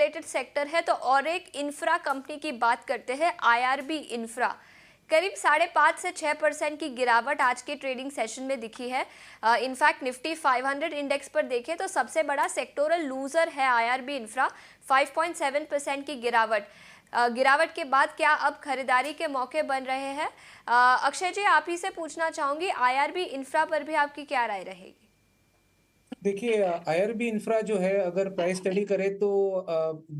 Related sector है तो और एक इंफ्रा कंपनी की बात करते हैं, आईआरबी इंफ्रा। करीब 5.5 से 6% की गिरावट आज के ट्रेडिंग सेशन में दिखी है। इनफैक्ट निफ्टी 500 इंडेक्स पर देखें तो सबसे बड़ा सेक्टोरल लूजर है आईआरबी इंफ्रा, 5.7% की गिरावट के बाद क्या अब खरीदारी के मौके बन रहे हैं? अक्षय जी, आप ही से पूछना चाहूंगी, आईआरबी इंफ्रा पर भी आपकी क्या राय रहेगी? देखिए, आईआरबी इंफ्रा जो है, अगर प्राइस स्टडी करें तो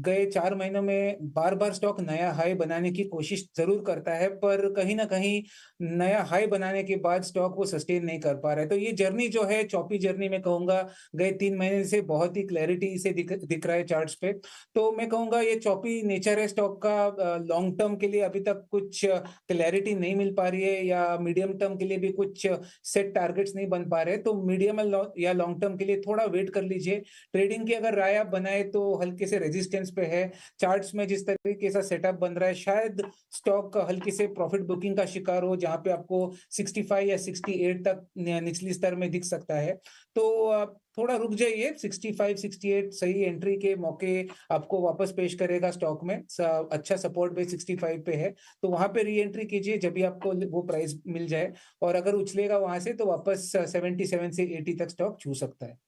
गए 4 महीनों में बार बार स्टॉक नया हाई बनाने की कोशिश जरूर करता है, पर कहीं ना कहीं नया हाई बनाने के बाद स्टॉक वो सस्टेन नहीं कर पा रहा है। तो ये जर्नी जो है, चौपी जर्नी मैं कहूंगा, गए 3 महीने से बहुत ही क्लैरिटी से दिख रहा है चार्ट्स पे। तो मैं कहूंगा ये चौपी नेचर है स्टॉक का। लॉन्ग टर्म के लिए अभी तक कुछ क्लैरिटी नहीं मिल पा रही है, या मीडियम टर्म के लिए भी कुछ सेट टारगेट्स नहीं बन पा रहे। तो मीडियम या लॉन्ग टर्म के लिए थोड़ा वेट कर लीजिए। ट्रेडिंग की अगर राय आप बनाए तो हल्के से रेजिस्टेंस पे है। चार्ट्स में जिस तरीके से सेटअप बन रहा है, शायद स्टॉक हल्की से प्रॉफिट बुकिंग का शिकार हो, जहां पे आपको 65 या 68 तक निचली स्तर में दिख सकता है। तो आप थोड़ा रुक जाइए। 65 68 सही एंट्री के मौके आपको वापस पेश करेगा स्टॉक में। अच्छा सपोर्ट बेस 65 पे है, तो वहां पे री एंट्री कीजिए जब भी आपको वो प्राइस मिल जाए। और अगर उछलेगा वहां से तो वापस 77 से 80 तक स्टॉक छू सकता है।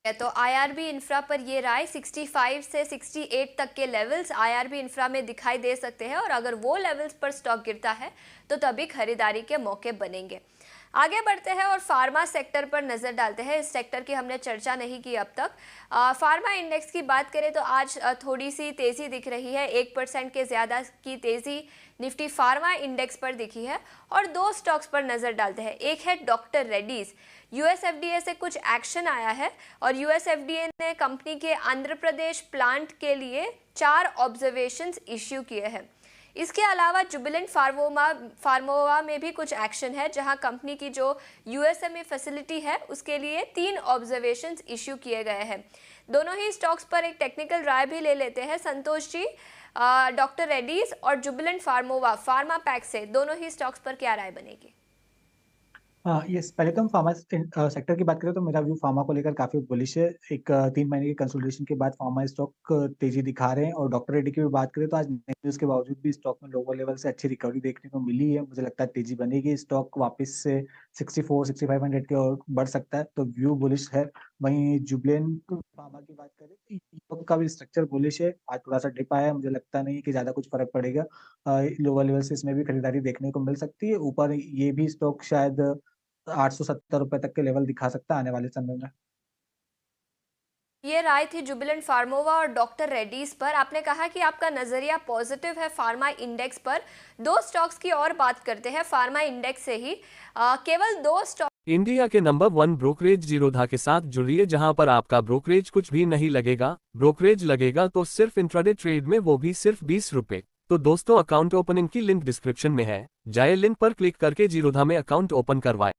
तो आईआरबी इंफ्रा पर ये राय, 65 से 68 तक के लेवल्स आईआरबी इंफ्रा में दिखाई दे सकते हैं और अगर वो लेवल्स पर स्टॉक गिरता है तो तभी खरीदारी के मौके बनेंगे। आगे बढ़ते हैं और फार्मा सेक्टर पर नज़र डालते हैं। इस सेक्टर की हमने चर्चा नहीं की अब तक। फार्मा इंडेक्स की बात करें तो आज थोड़ी सी तेज़ी दिख रही है, 1% के ज़्यादा की तेज़ी निफ्टी फार्मा इंडेक्स पर दिखी है। और दो स्टॉक्स पर नज़र डालते हैं, एक है डॉक्टर रेड्डीज। यूएसएफडीए से कुछ एक्शन आया है और यूएसएफडीए ने कंपनी के आंध्र प्रदेश प्लांट के लिए 4 ऑब्जर्वेशंस इश्यू किए हैं। इसके अलावा जुबिलेंट फार्मोवा में भी कुछ एक्शन है, जहां कंपनी की जो यूएसए फैसिलिटी है उसके लिए 3 ऑब्जर्वेशंस इश्यू किए गए हैं। दोनों ही स्टॉक्स पर एक टेक्निकल राय भी ले लेते हैं। संतोष जी, डॉक्टर रेड्डीज और जुबिलेंट फार्मोवा फार्मा पैक से दोनों ही स्टॉक्स पर क्या राय बनेगी? हाँ, यस, पहले तो हम फार्मा सेक्टर की बात करें तो मेरा व्यू फार्मा को लेकर काफी बुलिश है। एक 3 महीने की कंसोलिडेशन के बाद फार्मा स्टॉक तेजी दिखा रहे हैं। और डॉक्टर रेड्डी की भी बात करें तो आज न्यूज के बावजूद भी स्टॉक में लोअर लेवल से अच्छी रिकवरी देखने को मिली है। मुझे लगता है तेजी बनेगी, स्टॉक वापस से 64-6500 की ओर बढ़ सकता है, तो व्यू बुलिश है। वहीं जुबिलेंट फार्मा की बात करें तो स्टॉक का भी स्ट्रक्चर बुलिश है। आज थोड़ा सा डिप आया है, मुझे लगता नहीं कि ज्यादा कुछ फर्क पड़ेगा। लोअर लेवल से इसमें भी खरीदारी देखने को मिल सकती है। ऊपर ये भी स्टॉक शायद 870 रुपए तक के लेवल दिखा सकता है आने वाले समय में। ये राय थी जुबिलेंट फार्मोवा और डॉक्टर रेड्डीज पर। आपने कहा कि आपका नजरिया पॉजिटिव है फार्मा इंडेक्स पर। दो स्टॉक्स की और बात करते हैं फार्मा इंडेक्स से ही। केवल दो स्टॉक इंडिया के नंबर 1 ब्रोकरेज जीरोधा के साथ जुड़िए, जहां पर आपका ब्रोकरेज कुछ भी नहीं लगेगा। ब्रोकरेज लगेगा तो सिर्फ इंट्राडे ट्रेड में, वो भी सिर्फ 20 रुपए। तो दोस्तों, अकाउंट ओपनिंग की लिंक डिस्क्रिप्शन में है, जाए लिंक पर क्लिक करके जीरोधा में अकाउंट ओपन करवाएं।